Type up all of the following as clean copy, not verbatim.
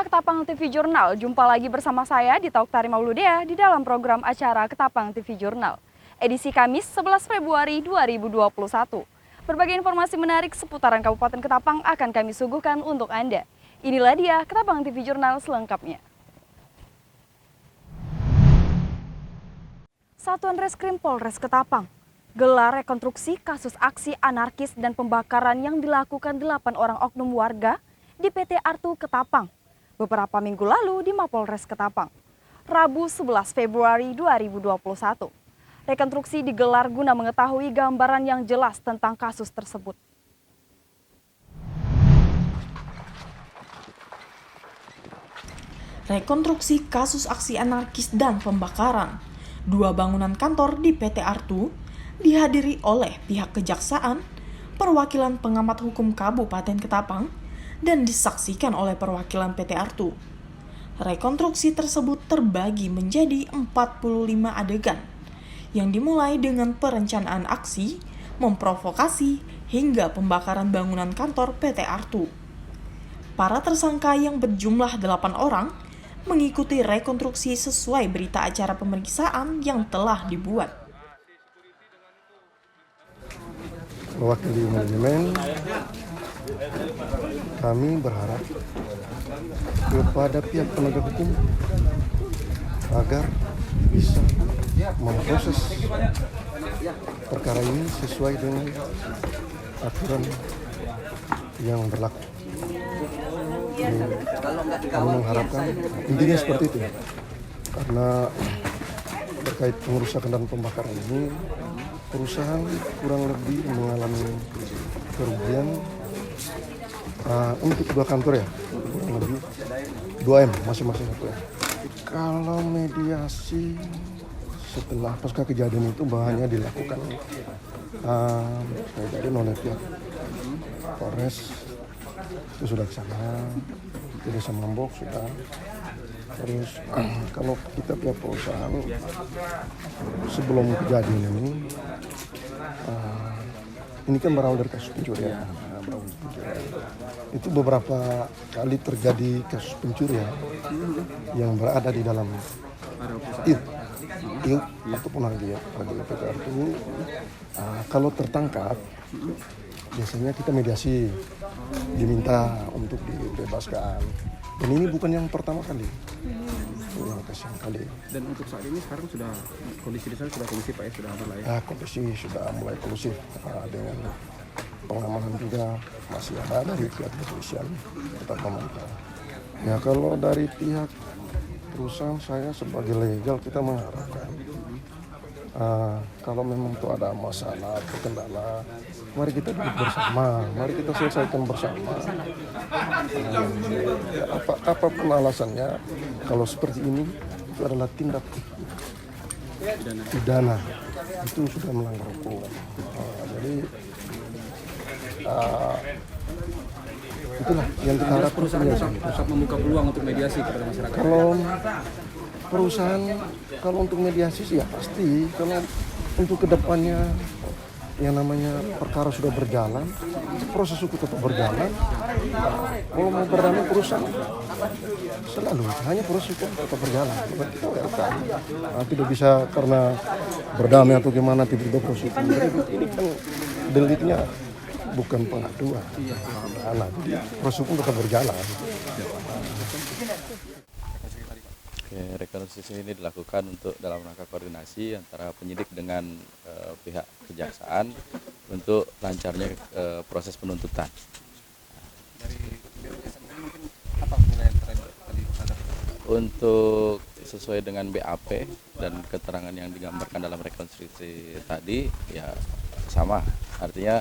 Pemirsa Ketapang TV Jurnal, jumpa lagi bersama saya di Talk Tari Mauludea di dalam program acara Ketapang TV Jurnal, edisi Kamis 11 Februari 2021. Berbagai informasi menarik seputaran Kabupaten Ketapang akan kami suguhkan untuk Anda. Inilah dia Ketapang TV Jurnal selengkapnya. Satuan Reskrim Polres Ketapang gelar rekonstruksi kasus aksi anarkis dan pembakaran yang dilakukan 8 orang oknum warga di PT Artu Ketapang beberapa minggu lalu di Mapolres Ketapang, Rabu 11 Februari 2021. Rekonstruksi digelar guna mengetahui gambaran yang jelas tentang kasus tersebut. Rekonstruksi kasus aksi anarkis dan pembakaran 2 bangunan kantor di PT Artu dihadiri oleh pihak kejaksaan, perwakilan pengamat hukum Kabupaten Ketapang, dan disaksikan oleh perwakilan PT Artu. Rekonstruksi tersebut terbagi menjadi 45 adegan, yang dimulai dengan perencanaan aksi, memprovokasi, hingga pembakaran bangunan kantor PT Artu. Para tersangka yang berjumlah 8 orang mengikuti rekonstruksi sesuai berita acara pemeriksaan yang telah dibuat. Mewakili manajemen, kami berharap kepada pihak penegak hukum agar bisa memproses perkara ini sesuai dengan aturan yang berlaku. Kami mengharapkan intinya seperti itu, karena terkait pengerusakan dan pembakaran ini, perusahaan kurang lebih mengalami kerugian untuk 2 kantor ya, kurang lebih 2M masing-masing 1M. Kalau mediasi setelah pasca kejadian itu bahannya dilakukan dari oleh pihak Polres itu sudah ke sana, di Desa Mambok sudah. Terus kalau kita pihak perusahaan sebelum kejadian ini kan berawal dari kasus pencurian. Itu beberapa kali terjadi kasus pencurian yang berada di dalam IUP ataupun lagi PT Artu. Kalau tertangkap biasanya kita mediasi, diminta untuk dibebaskan. Dan ini bukan yang pertama kali. Yang kali. Dan untuk saat ini sekarang sudah kondisi di sana sudah kondusif Pak ya, sudah aman lah ya? Kondisi sudah mulai kondusif dengan pengamanan juga masih ada dari pihak kepolisian tetap memantau. Ya kalau dari pihak perusahaan, saya sebagai legal kita mengharapkan kalau memang itu ada masalah atau kendala, mari kita duduk bersama, mari kita selesaikan bersama. Apapun alasannya, kalau seperti ini itu adalah tindak pidana, itu sudah melanggar hukum. Jadi itulah yang kita harapkan. Tetap membuka peluang untuk mediasi kepada masyarakat. Kalau perusahaan, kalau untuk mediasi sih ya pasti. Kalau untuk kedepannya yang namanya perkara sudah berjalan, proses hukum tetap berjalan. Kalau mau berdamai perusahaan selalu hanya proses hukum tetap berjalan. Kita welcome. Tidak bisa karena berdamai atau gimana tiba-tiba proses hukum. Ini kan deliknya bukan pengaduan. Jadi proses hukum tetap berjalan. Rekonstruksi ini dilakukan untuk dalam rangka koordinasi antara penyidik dengan pihak kejaksaan untuk lancarnya proses penuntutan. Untuk sesuai dengan BAP dan keterangan yang digambarkan dalam rekonstruksi tadi, ya sama. Artinya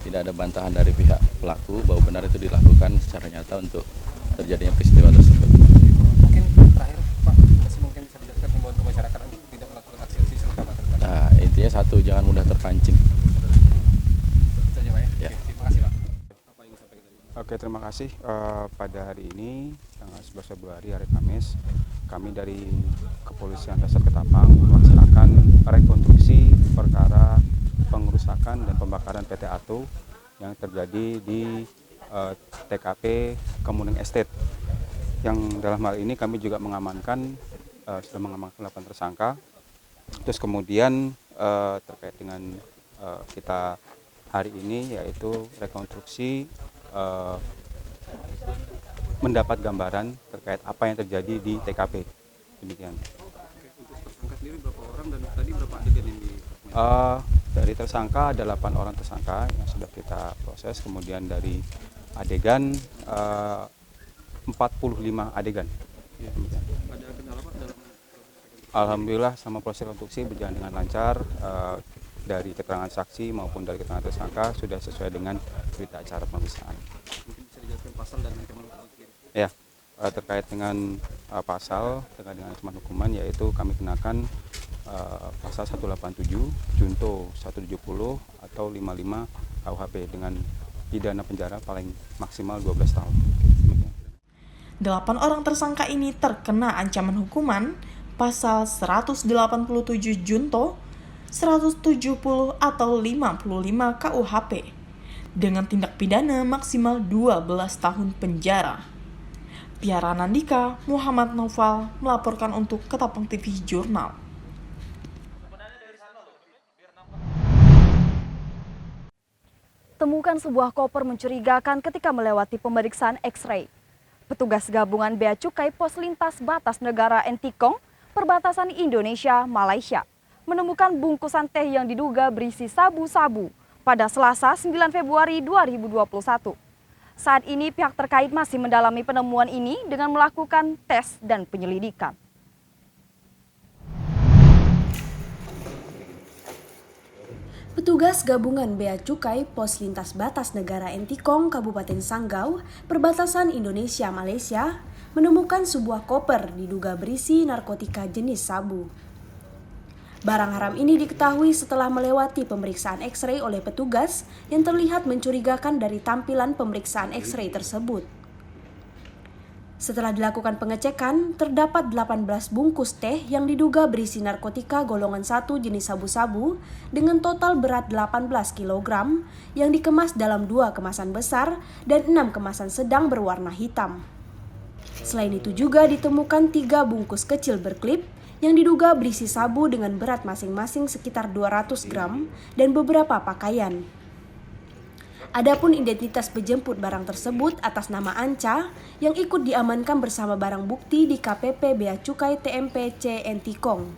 tidak ada bantahan dari pihak pelaku bahwa benar itu dilakukan secara nyata untuk terjadinya peristiwa tersebut. Mungkin terakhir Pak, mungkin bisa dijelaskan untuk masyarakat untuk tidak melakukan aksi-aksi serupa ke depan. Nah, intinya satu, jangan mudah terpancing. Itu aja Pak ya? Ya. Oke, terima kasih Pak. Apa yang disampaikan tadi? Oke, terima kasih. Pada hari ini, tanggal 11 Februari, hari Kamis, kami dari Kepolisian Resort Ketapang melaksanakan rekonstruksi perkara pengerusakan dan pembakaran PT Artu yang terjadi di TKP Kemuning Estate Yang dalam hal ini kami juga mengamankan, sudah mengamankan 8 tersangka. Terus kemudian terkait dengan kita hari ini yaitu rekonstruksi mendapat gambaran terkait apa yang terjadi di TKP. Demikian. Untuk tersangka sendiri berapa orang dan tadi berapa adegan yang di? Dari tersangka ada 8 orang tersangka yang sudah kita proses, kemudian dari adegan 45 adegan. Demikian. Ada kendala Pak dalam Alhamdulillah sama proses rekonstruksi berjalan dengan lancar, dari keterangan saksi maupun dari keterangan tersangka sudah sesuai dengan berita acara pemeriksaan. mungkin bisa dijelaskan pasal dan ancaman hukuman sendiri? Ya, terkait dengan pasal terkait dengan ancaman hukuman yaitu kami kenakan pasal 187 junto 170 atau 55 KUHP dengan pidana penjara paling maksimal 12 tahun. 8 orang tersangka ini terkena ancaman hukuman pasal 187 junto, 170 atau 55 KUHP dengan tindak pidana maksimal 12 tahun penjara. Piara Nandika, Muhammad Noval melaporkan untuk Ketapang TV Jurnal. Temukan sebuah koper mencurigakan ketika melewati pemeriksaan X-ray. Petugas gabungan Bea Cukai Pos Lintas Batas Negara Entikong, perbatasan Indonesia-Malaysia, menemukan bungkusan teh yang diduga berisi sabu-sabu pada Selasa 9 Februari 2021. Saat ini pihak terkait masih mendalami penemuan ini dengan melakukan tes dan penyelidikan. Petugas gabungan Bea Cukai Pos Lintas Batas Negara Entikong, Kabupaten Sanggau, perbatasan Indonesia-Malaysia, menemukan sebuah koper diduga berisi narkotika jenis sabu. Barang haram ini diketahui setelah melewati pemeriksaan X-ray oleh petugas yang terlihat mencurigakan dari tampilan pemeriksaan X-ray tersebut. Setelah dilakukan pengecekan, terdapat 18 bungkus teh yang diduga berisi narkotika golongan 1 jenis sabu-sabu dengan total berat 18 kg yang dikemas dalam 2 kemasan besar dan 6 kemasan sedang berwarna hitam. Selain itu juga ditemukan 3 bungkus kecil berklip yang diduga berisi sabu dengan berat masing-masing sekitar 200 gram dan beberapa pakaian. Adapun identitas penjemput barang tersebut atas nama Anca yang ikut diamankan bersama barang bukti di KPP Bea Cukai TMPC Entikong.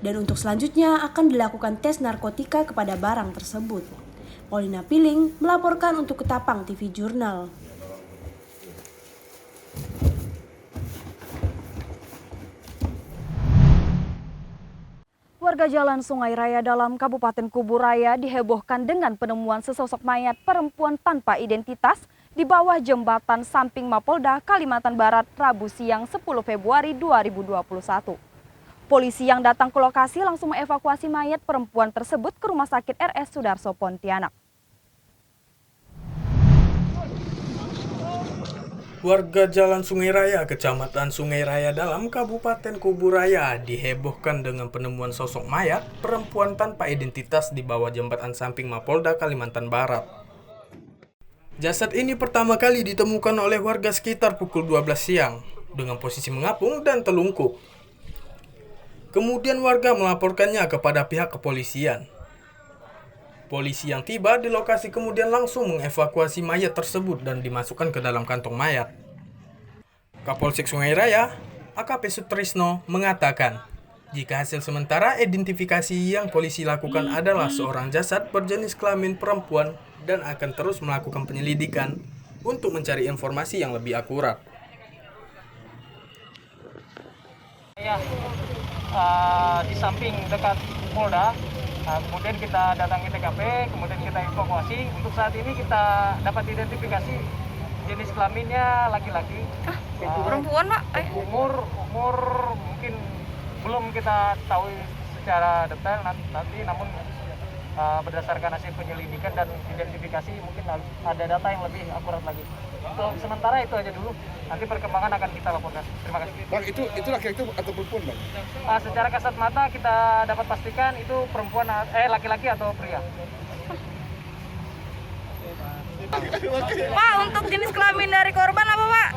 Dan untuk selanjutnya akan dilakukan tes narkotika kepada barang tersebut. Paulina Piling melaporkan untuk Ketapang TV Jurnal. Warga Jalan Sungai Raya dalam Kabupaten Kubu Raya dihebohkan dengan penemuan sesosok mayat perempuan tanpa identitas di bawah jembatan samping Mapolda, Kalimantan Barat, Rabu siang 10 Februari 2021. Polisi yang datang ke lokasi langsung mengevakuasi mayat perempuan tersebut ke Rumah Sakit RS Sudarso Pontianak. Warga Jalan Sungai Raya, Kecamatan Sungai Raya dalam Kabupaten Kubu Raya dihebohkan dengan penemuan sosok mayat perempuan tanpa identitas di bawah jembatan samping Mapolda, Kalimantan Barat. Jasad ini pertama kali ditemukan oleh warga sekitar pukul 12 siang dengan posisi mengapung dan telungkup. Kemudian warga melaporkannya kepada pihak kepolisian. Polisi yang tiba di lokasi kemudian langsung mengevakuasi mayat tersebut dan dimasukkan ke dalam kantong mayat. Kapolsek Sungai Raya, AKP Sutrisno, mengatakan, jika hasil sementara identifikasi yang polisi lakukan adalah seorang jasad berjenis kelamin perempuan dan akan terus melakukan penyelidikan untuk mencari informasi yang lebih akurat. Di samping dekat Polda, kemudian kita datangi TKP, kemudian kita evakuasi. Untuk saat ini kita dapat identifikasi jenis kelaminnya laki-laki. Perempuan, Pak? Umur mungkin belum kita tahu secara detail nanti, namun berdasarkan hasil penyelidikan dan identifikasi mungkin ada data yang lebih akurat lagi. Untuk sementara itu aja dulu. Nanti perkembangan akan kita laporkan. Terima kasih. Bang, itu laki-laki atau perempuan, Bang? Secara kasat mata kita dapat pastikan itu laki-laki atau pria. Pak, untuk jenis kelamin dari korban apa, Pak?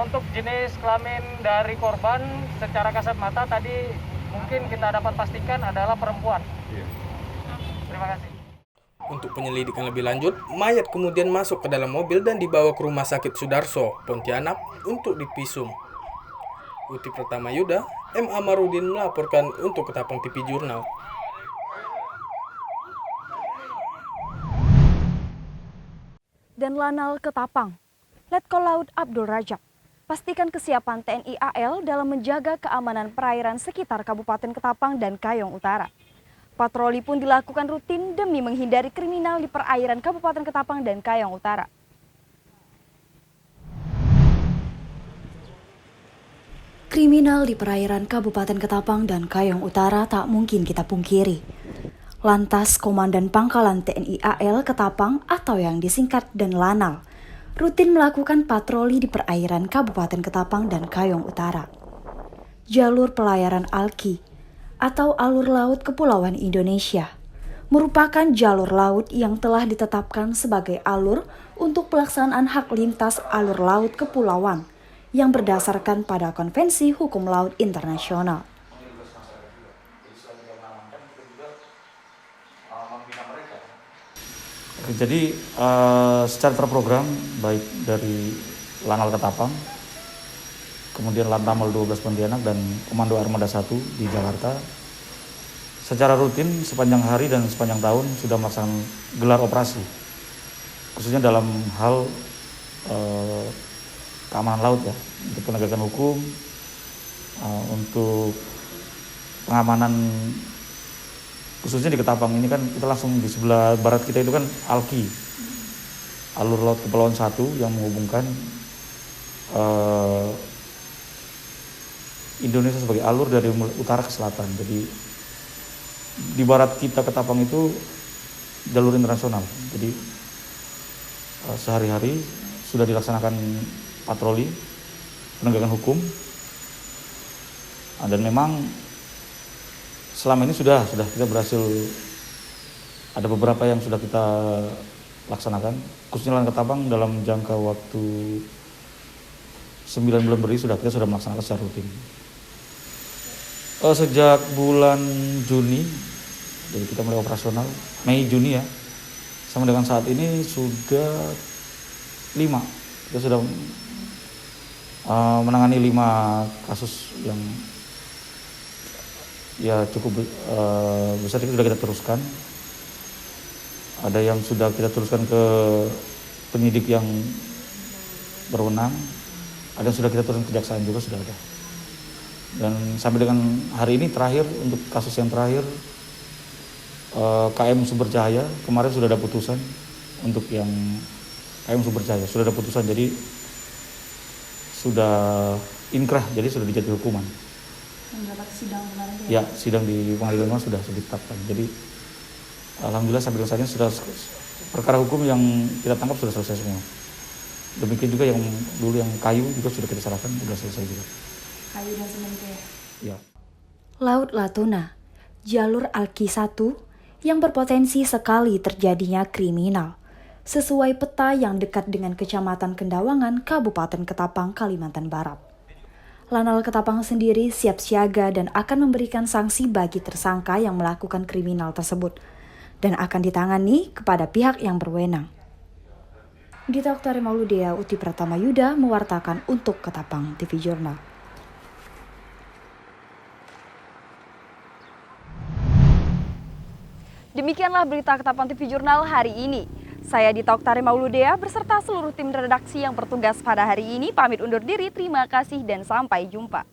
Untuk jenis kelamin dari korban secara kasat mata tadi mungkin kita dapat pastikan adalah perempuan. Terima kasih. Untuk penyelidikan lebih lanjut, mayat kemudian masuk ke dalam mobil dan dibawa ke Rumah Sakit Sudarso, Pontianak untuk divisum. Uti Pratama Yuda, M. Amarudin melaporkan untuk Ketapang TV Jurnal. Dan Lanal Ketapang, Letkol Laut Abdul Rajab, pastikan kesiapan TNI AL dalam menjaga keamanan perairan sekitar Kabupaten Ketapang dan Kayong Utara. Patroli pun dilakukan rutin demi menghindari kriminal di perairan Kabupaten Ketapang dan Kayong Utara. Kriminal di perairan Kabupaten Ketapang dan Kayong Utara tak mungkin kita pungkiri. Lantas Komandan Pangkalan TNI AL Ketapang atau yang disingkat dan Lanal rutin melakukan patroli di perairan Kabupaten Ketapang dan Kayong Utara. Jalur pelayaran ALKI atau Alur Laut Kepulauan Indonesia merupakan jalur laut yang telah ditetapkan sebagai alur untuk pelaksanaan hak lintas alur laut kepulauan yang berdasarkan pada Konvensi Hukum Laut Internasional. Jadi secara terprogram baik dari Lanal Ketapang, kemudian Lantamal 12 Pontianak dan Komando Armada 1 di Jakarta secara rutin sepanjang hari dan sepanjang tahun sudah melaksanakan gelar operasi, khususnya dalam hal keamanan laut ya, untuk penegakan hukum, untuk pengamanan khususnya di Ketapang ini kan kita langsung di sebelah barat kita itu kan ALKI, Alur Laut Kepulauan 1 yang menghubungkan Indonesia sebagai alur dari utara ke selatan. Jadi di barat kita Ketapang itu jalur internasional. Jadi sehari-hari sudah dilaksanakan patroli penegakan hukum, dan memang selama ini sudah kita berhasil, ada beberapa yang sudah kita laksanakan, khususnya Lanal Ketapang dalam jangka waktu 9 bulan beri kita sudah melaksanakan secara rutin. Sejak bulan Juni, jadi kita mulai operasional, Mei Juni ya, sama dengan saat ini sudah 5, kita sudah menangani 5 kasus yang ya cukup besar, itu sudah kita teruskan. Ada yang sudah kita teruskan ke penyidik yang berwenang, ada yang sudah kita teruskan kejaksaan juga sudah ada. Dan sampai dengan hari ini terakhir, untuk kasus yang terakhir KM Sumber Cahaya, kemarin sudah ada putusan untuk yang KM Sumber Cahaya, sudah ada putusan, jadi sudah inkrah, jadi sudah dijatuhi hukuman. Mendapat sidang kemarin ya, sidang di pengadilan sudah ditetapkan. Jadi alhamdulillah sampai saat ini sudah perkara hukum yang kita tangkap sudah selesai semua. Demikian juga yang dulu yang kayu juga sudah kita serahkan, sudah selesai juga. Kayu dan semen ya. Laut Latuna, jalur ALKI 1 yang berpotensi sekali terjadinya kriminal, sesuai peta yang dekat dengan Kecamatan Kendawangan, Kabupaten Ketapang, Kalimantan Barat. Lanal Ketapang sendiri siap siaga dan akan memberikan sanksi bagi tersangka yang melakukan kriminal tersebut dan akan ditangani kepada pihak yang berwenang. Gita Oktari Mauludea, Uti Pratama Yuda mewartakan untuk Ketapang TV Jurnal. Demikianlah berita Ketapang TV Jurnal hari ini. Saya Dita Oktari Mauludea beserta seluruh tim redaksi yang bertugas pada hari ini pamit undur diri. Terima kasih dan sampai jumpa.